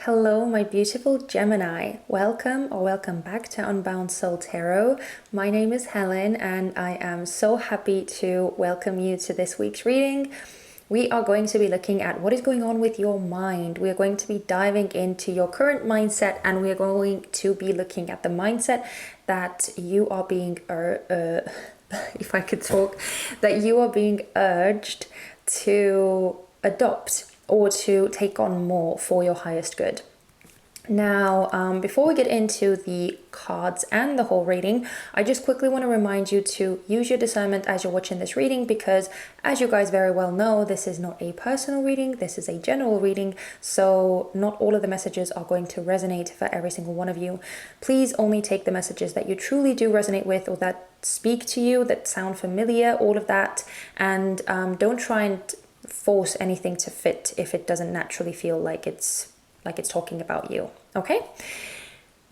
Hello, my beautiful Gemini. Welcome or welcome back to Unbound Soul Tarot. My name is Helen and I am so happy to welcome you to this week's reading. We are going to be looking at what is going on with your mind. We are going to be diving into your current mindset and we are going to be looking at the mindset that you are being, if I could talk, that you are being urged to adopt or to take on more for your highest good. Now, before we get into the cards and the whole reading, I just quickly want to remind you to use your discernment as you're watching this reading because, as you guys very well know, this is not a personal reading, this is a general reading, so not all of the messages are going to resonate for every single one of you. Please only take the messages that you truly do resonate with or that speak to you, that sound familiar, all of that, and don't try and force anything to fit if it doesn't naturally feel like it's talking about you. Okay,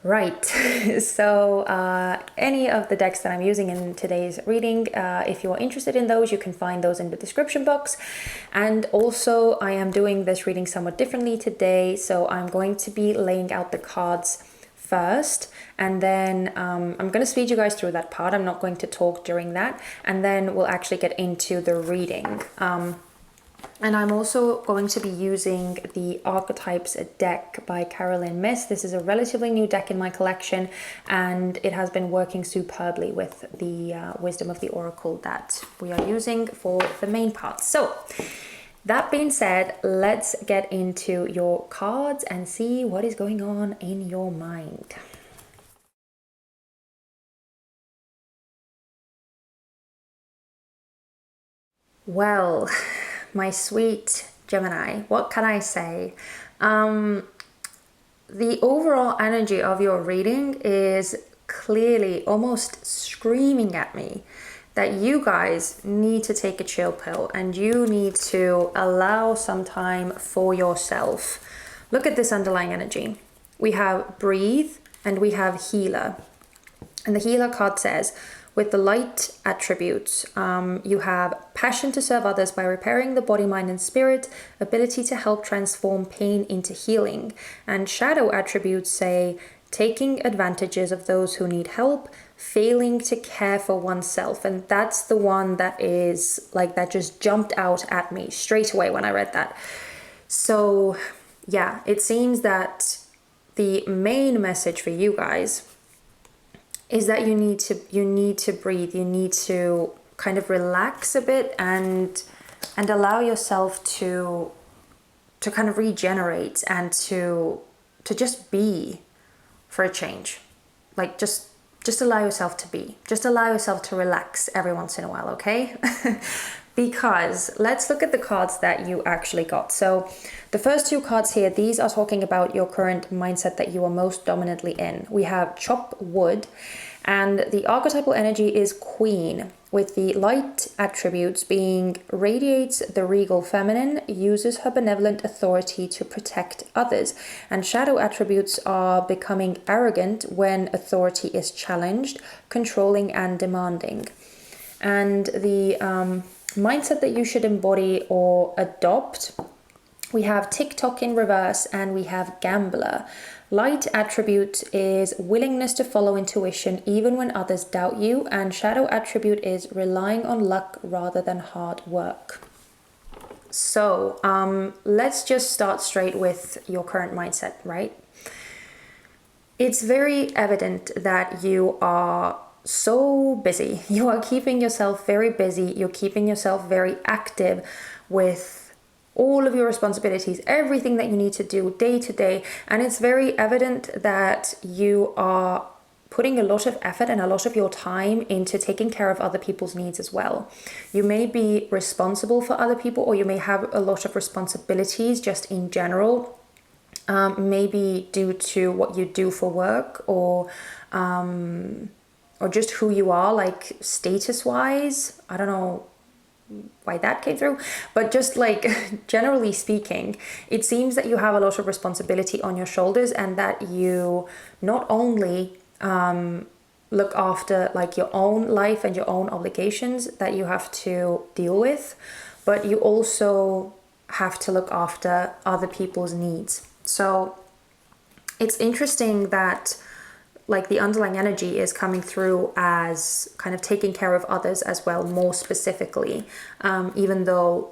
right. So any of the decks that I'm using in today's reading, if you are interested in those, you can find those in the description box. And also I am doing this reading somewhat differently today, so I'm going to be laying out the cards first, and then I'm going to speed you guys through that part. I'm not going to talk during that, and then we'll actually get into the reading. And I'm also going to be using the Archetypes deck by Carolyn Miss. This is a relatively new deck in my collection, and it has been working superbly with the Wisdom of the Oracle that we are using for the main part. So, that being said, let's get into your cards and see what is going on in your mind. Well, my sweet Gemini, what can I say? The overall energy of your reading is clearly almost screaming at me that you guys need to take a chill pill and you need to allow some time for yourself. Look at this underlying energy. We have breathe and we have healer. And the healer card says, with the light attributes, you have passion to serve others by repairing the body, mind, and spirit, ability to help transform pain into healing. And shadow attributes say taking advantages of those who need help, failing to care for oneself. And that's the one that is like, that just jumped out at me straight away when I read that. So yeah, it seems that the main message for you guys is that you need to breathe, you need to kind of relax a bit and allow yourself to kind of regenerate and to just be for a change. Like just allow yourself to be. Just allow yourself to relax every once in a while, okay? Because let's look at the cards that you actually got. So the first two cards here, these are talking about your current mindset that you are most dominantly in. We have chop wood, and the archetypal energy is queen, with the light attributes being radiates the regal feminine, uses her benevolent authority to protect others, and shadow attributes are becoming arrogant when authority is challenged, controlling and demanding. And the mindset that you should embody or adopt, we have TikTok in reverse and we have gambler. Light attribute is willingness to follow intuition even when others doubt you, and shadow attribute is relying on luck rather than hard work. So let's just start straight with your current mindset, right? It's very evident that you are so busy. You are keeping yourself very busy. You're keeping yourself very active with all of your responsibilities, everything that you need to do day to day. And it's very evident that you are putting a lot of effort and a lot of your time into taking care of other people's needs as well. You may be responsible for other people, or you may have a lot of responsibilities just in general, maybe due to what you do for work or just who you are, like status wise. I don't know why that came through, but just like generally speaking, it seems that you have a lot of responsibility on your shoulders, and that you not only look after like your own life and your own obligations that you have to deal with, but you also have to look after other people's needs. So it's interesting that like the underlying energy is coming through as kind of taking care of others as well, more specifically, even though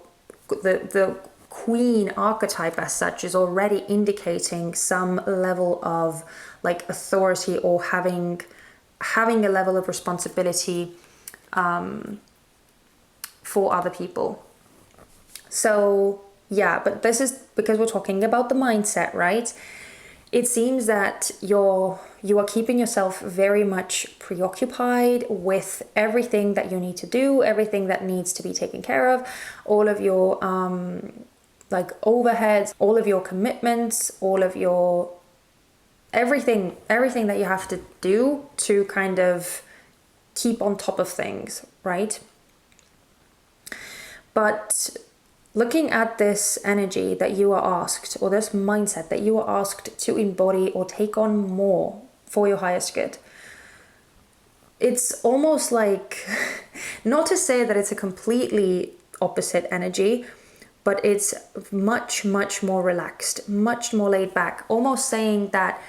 the queen archetype as such is already indicating some level of like authority or having a level of responsibility for other people. So yeah, but this is because we're talking about the mindset, right? It seems that you are keeping yourself very much preoccupied with everything that you need to do, everything that needs to be taken care of, all of your like overheads, all of your commitments, all of your everything that you have to do to kind of keep on top of things, right? But looking at this energy that you are asked, or this mindset that you are asked to embody or take on more for your highest good, it's almost like, not to say that it's a completely opposite energy, but it's much, much more relaxed, much more laid back, almost saying that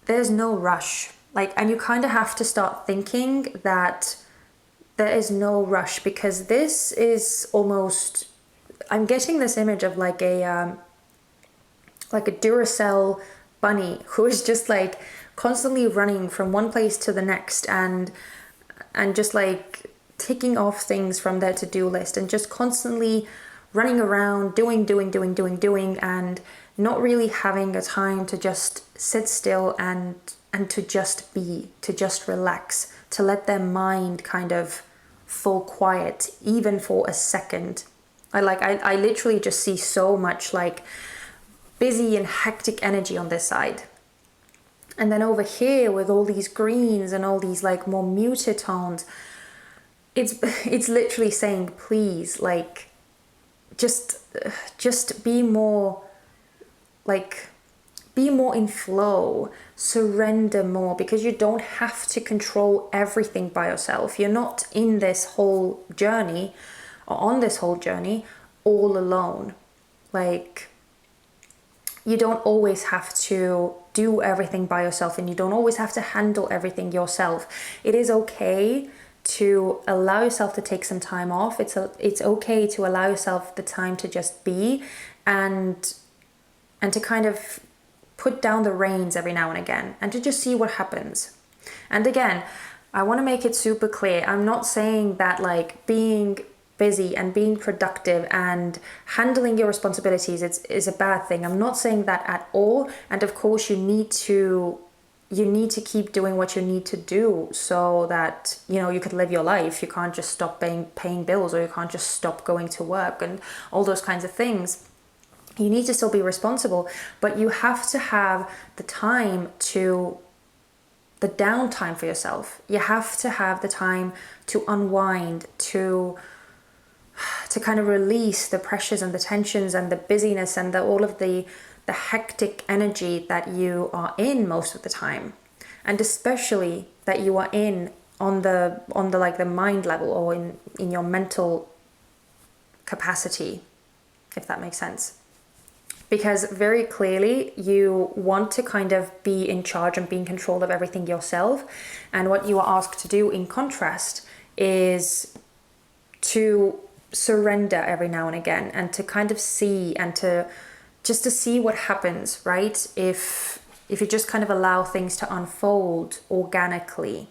there's no rush. Like, and you kind of have to start thinking that there is no rush, because this is almost, I'm getting this image of like a Duracell bunny who is just like constantly running from one place to the next and just like ticking off things from their to-do list and just constantly running around doing and not really having a time to just sit still and to just be, to just relax, to let their mind kind of fall quiet even for a second. I literally just see so much like busy and hectic energy on this side. And then over here with all these greens and all these like more muted tones, it's literally saying, please, like, just be more, like, be more in flow, surrender more, because you don't have to control everything by yourself. You're not in this whole journey or on this whole journey all alone. Like, you don't always have to do everything by yourself, and you don't always have to handle everything yourself. It is okay to allow yourself to take some time off. It's okay to allow yourself the time to just be and to kind of put down the reins every now and again and to just see what happens. And again, I want to make it super clear. I'm not saying that like being busy and being productive and handling your responsibilities is a bad thing. I'm not saying that at all. And of course you need to keep doing what you need to do so that, you know, you could live your life. You can't just stop paying bills, or you can't just stop going to work and all those kinds of things. You need to still be responsible, but you have to have the time to the downtime for yourself. You have to have the time to unwind, to kind of release the pressures and the tensions and the busyness and all of the hectic energy that you are in most of the time, and especially that you are in on the like the mind level, or in your mental capacity, if that makes sense. Because very clearly you want to kind of be in charge and be in control of everything yourself, and what you are asked to do in contrast is to surrender every now and again, and to kind of see, and to see what happens, right? If you just kind of allow things to unfold organically.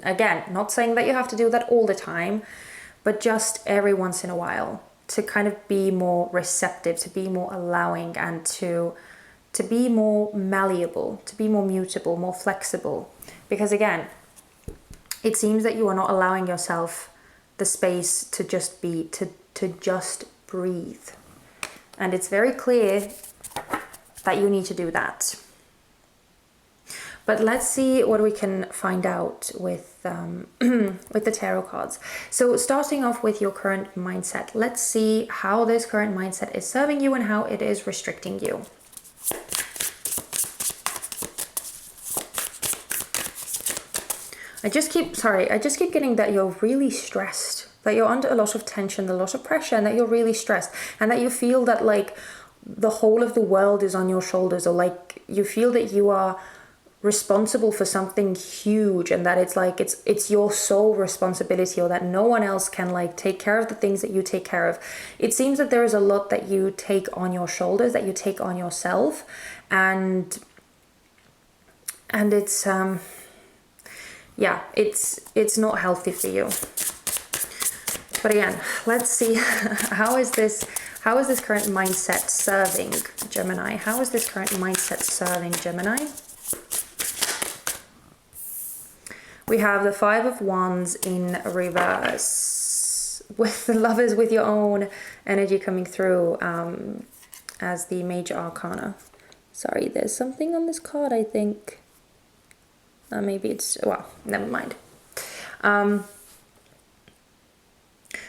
Again, not saying that you have to do that all the time, but just every once in a while, to kind of be more receptive, to be more allowing, and to be more malleable, to be more mutable, more flexible. Because again, it seems that you are not allowing yourself the space to just be, to just breathe. And it's very clear that you need to do that. But let's see what we can find out with the tarot cards. So starting off with your current mindset, let's see how this current mindset is serving you and how it is restricting you. I just keep getting that you're really stressed, that you're under a lot of tension, a lot of pressure, and that you're really stressed, and that you feel that like the whole of the world is on your shoulders, or like you feel that you are responsible for something huge, and that it's like it's your sole responsibility, or that no one else can like take care of the things that you take care of. It seems that there is a lot that you take on your shoulders, that you take on yourself, and it's yeah, it's not healthy for you. But again, let's see, how is this current mindset serving Gemini? How is this current mindset serving Gemini? We have the Five of Wands in reverse, with the Lovers, with your own energy coming through as the major arcana. Sorry, there's something on this card, I think. Maybe it's, well, never mind.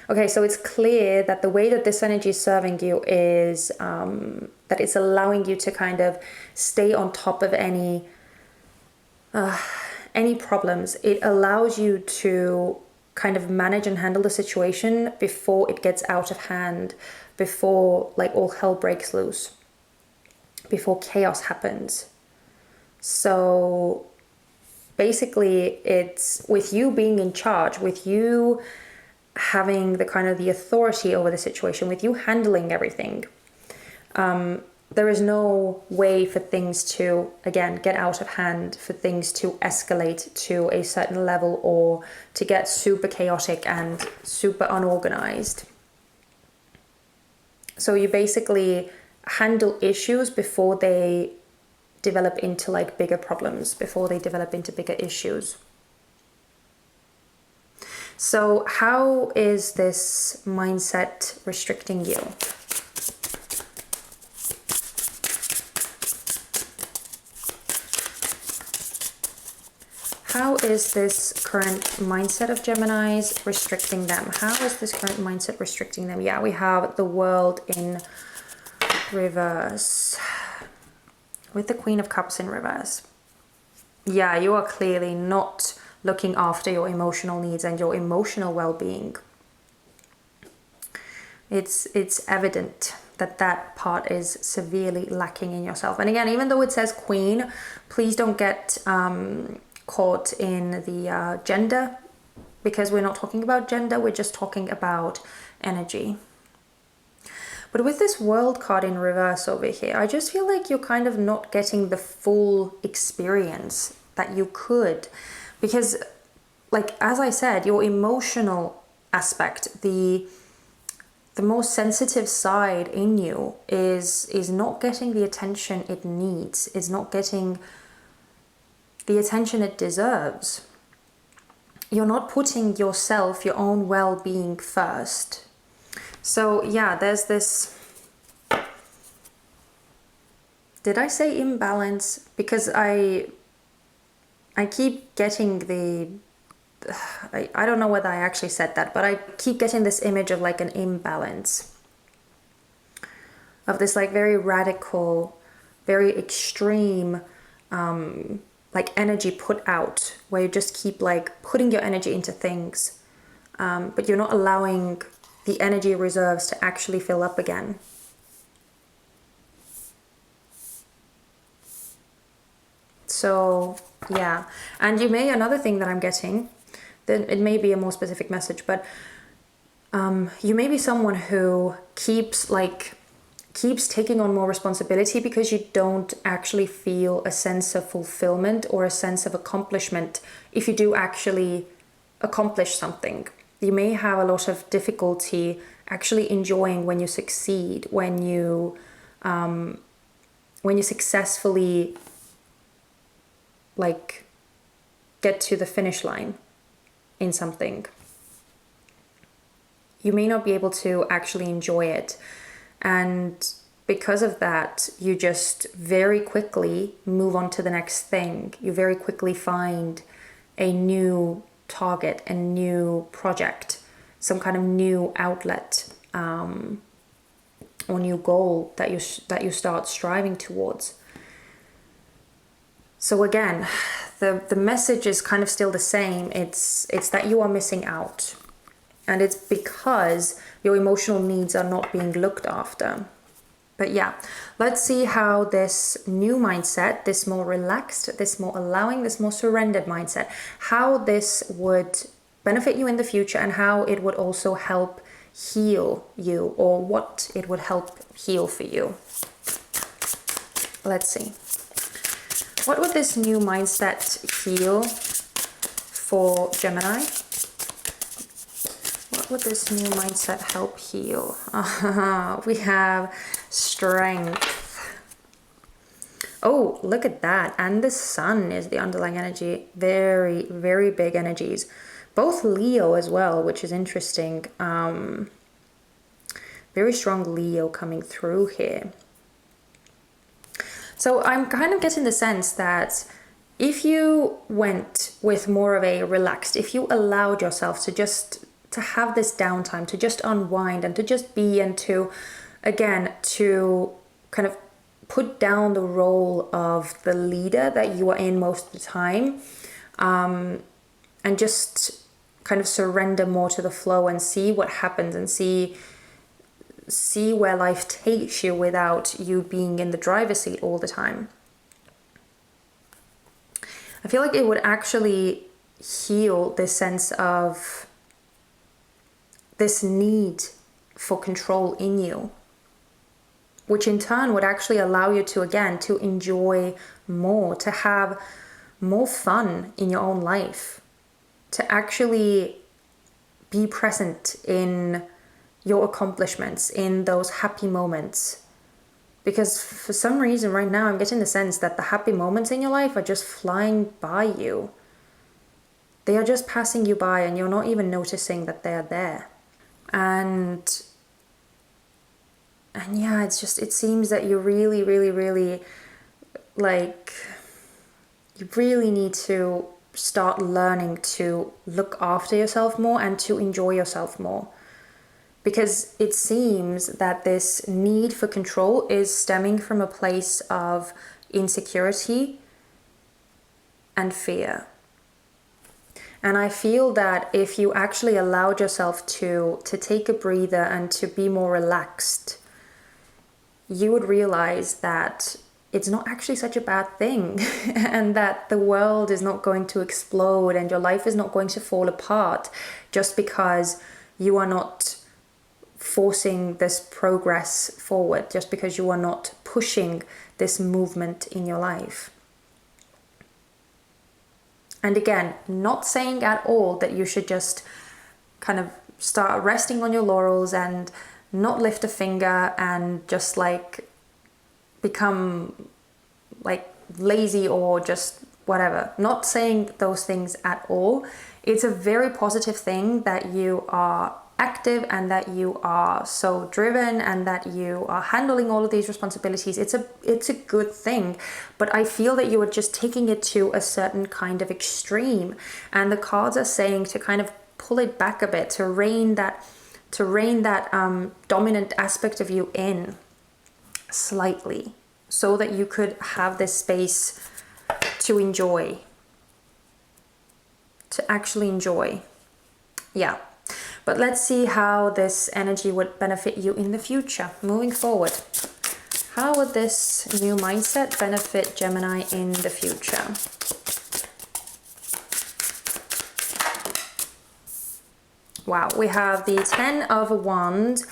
Okay, so it's clear that the way that this energy is serving you is that it's allowing you to kind of stay on top of any problems. It allows you to kind of manage and handle the situation before it gets out of hand, before like all hell breaks loose, before chaos happens. So basically it's with you being in charge, with you having the kind of the authority over the situation, with you handling everything. There is no way for things to, again, get out of hand, for things to escalate to a certain level, or to get super chaotic and super unorganized. So you basically handle issues before they develop into like bigger problems, before they develop into bigger issues. So how is this mindset restricting you? How is this current mindset of Geminis restricting them? How is this current mindset restricting them? Yeah, we have the World in reverse with the Queen of Cups in reverse. Yeah, you are clearly not looking after your emotional needs and your emotional well-being. It's evident that that part is severely lacking in yourself. And again, even though it says Queen, please don't get caught in the gender, because we're not talking about gender, we're just talking about energy. But with this World card in reverse over here, I just feel like you're kind of not getting the full experience that you could, because like, as I said, your emotional aspect, the more sensitive side in you is not getting the attention it needs, is not getting the attention it deserves. You're not putting yourself, your own well-being first. So yeah, there's this, did I say imbalance? Because I keep getting the, I don't know whether I actually said that, but I keep getting this image of like an imbalance, of this like very radical, very extreme like energy put out, where you just keep like putting your energy into things, but you're not allowing the energy reserves to actually fill up again. So yeah, and you may, another thing that I'm getting, then it may be a more specific message, but you may be someone who keeps taking on more responsibility because you don't actually feel a sense of fulfillment or a sense of accomplishment if you do actually accomplish something. You may have a lot of difficulty actually enjoying when you succeed, when you successfully like get to the finish line in something. You may not be able to actually enjoy it. And because of that, you just very quickly move on to the next thing. You very quickly find a new target, a new project, some kind of new outlet, or new goal that you start striving towards. So again, the message is kind of still the same. It's that you are missing out. And it's because your emotional needs are not being looked after. But yeah, let's see how this new mindset, this more relaxed, this more allowing, this more surrendered mindset, how this would benefit you in the future and how it would also help heal you, or what it would help heal for you. Let's see. What would this new mindset heal for Gemini? What would this new mindset help heal? We have strength. Oh, look at that. And the sun is the underlying energy. Very, very big energies. Both Leo as well, which is interesting. Very strong Leo coming through here. So I'm kind of getting the sense that if you went with more of a relaxed, if you allowed yourself to have this downtime, to just unwind and to just be, and to, again, to kind of put down the role of the leader that you are in most of the time, and just kind of surrender more to the flow and see what happens, and see where life takes you without you being in the driver's seat all the time. I feel like it would actually heal this sense of this need for control in you, which in turn would actually allow you to, again, to enjoy more, to have more fun in your own life, to actually be present in your accomplishments, in those happy moments. Because for some reason right now I'm getting the sense that the happy moments in your life are just flying by you. They are just passing you by and you're not even noticing that they are there. And yeah, it seems that you really, really, really, like, you really need to start learning to look after yourself more and to enjoy yourself more. Because it seems that this need for control is stemming from a place of insecurity and fear. And I feel that if you actually allowed yourself to take a breather and to be more relaxed, you would realize that it's not actually such a bad thing and that the world is not going to explode and your life is not going to fall apart just because you are not forcing this progress forward, just because you are not pushing this movement in your life. And again, not saying at all that you should just kind of start resting on your laurels and not lift a finger and just like become like lazy or just whatever. Not saying those things at all. It's a very positive thing that you are active and that you are so driven and that you are handling all of these responsibilities. It's a good thing, but I feel that you are just taking it to a certain kind of extreme, and the cards are saying to kind of pull it back a bit, to rein that dominant aspect of you in slightly, so that you could have this space to enjoy, to actually enjoy. Yeah. But let's see how this energy would benefit you in the future, moving forward. How would this new mindset benefit Gemini in the future? Wow, we have the 10 of Wands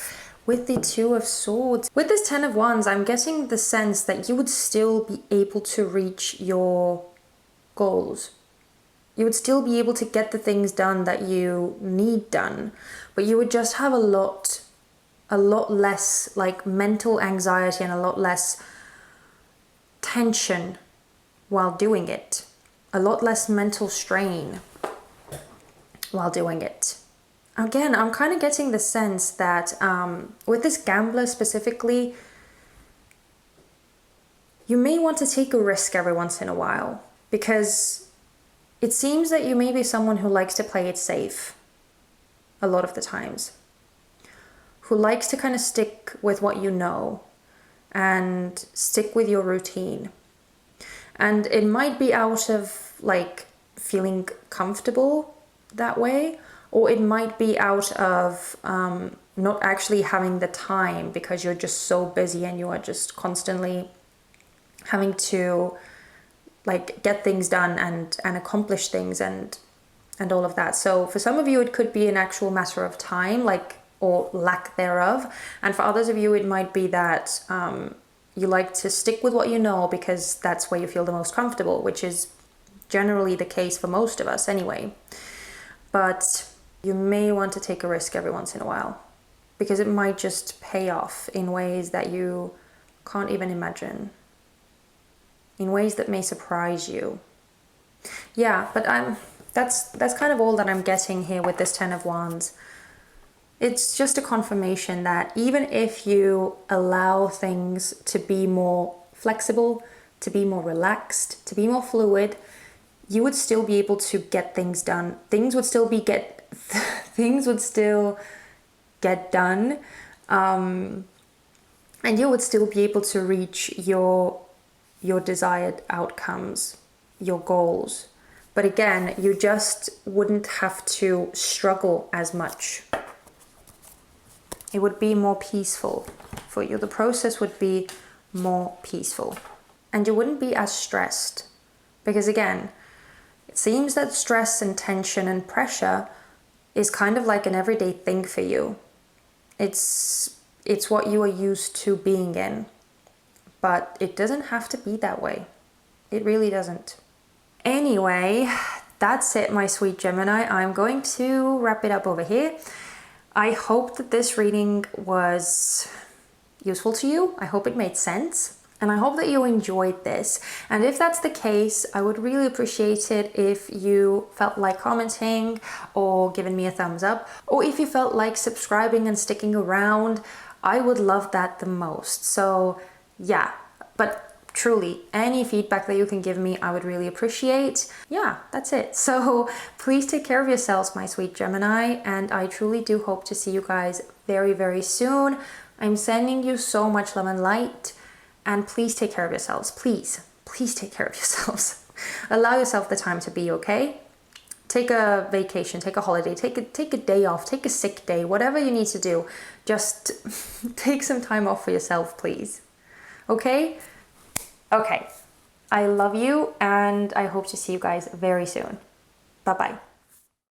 with the 2 of Swords. With this 10 of Wands, I'm getting the sense that you would still be able to reach your goals. You would still be able to get the things done that you need done, but you would just have a lot less like mental anxiety and a lot less tension while doing it. A lot less mental strain while doing it. Again, I'm kind of getting the sense that with this gambler specifically, you may want to take a risk every once in a while, because it seems that you may be someone who likes to play it safe a lot of the times, who likes to kind of stick with what you know and stick with your routine. And it might be out of like feeling comfortable that way, Or it might be out of not actually having the time because you're just so busy and you are just constantly having to like get things done and accomplish things and all of that. So for some of you, it could be an actual matter of time, like, or lack thereof. And for others of you, it might be that you like to stick with what you know because that's where you feel the most comfortable, which is generally the case for most of us anyway. But you may want to take a risk every once in a while because it might just pay off in ways that you can't even imagine, in ways that may surprise you. Yeah, but that's kind of all that I'm getting here with this Ten of Wands. It's just a confirmation that even if you allow things to be more flexible, to be more relaxed, to be more fluid, you would still be able to get things done. Things would still get done, and you would still be able to reach your desired outcomes, your goals. But again, you just wouldn't have to struggle as much. It would be more peaceful for you. The process would be more peaceful. And you wouldn't be as stressed. Because again, it seems that stress and tension and pressure is kind of like an everyday thing for you. It's what you are used to being in. But it doesn't have to be that way. It really doesn't. Anyway, that's it, my sweet Gemini. I'm going to wrap it up over here. I hope that this reading was useful to you. I hope it made sense. And I hope that you enjoyed this. And if that's the case, I would really appreciate it if you felt like commenting or giving me a thumbs up. Or if you felt like subscribing and sticking around, I would love that the most. So yeah, but truly, any feedback that you can give me, I would really appreciate. Yeah, that's it. So please take care of yourselves, my sweet Gemini, and I truly do hope to see you guys very, very soon. I'm sending you so much love and light, and please take care of yourselves. Please take care of yourselves. Allow yourself the time to be, okay? Take a vacation, take a holiday, take a day off, take a sick day, whatever you need to do. Just take some time off for yourself, please. Okay? Okay, I love you and I hope to see you guys very soon. Bye-bye.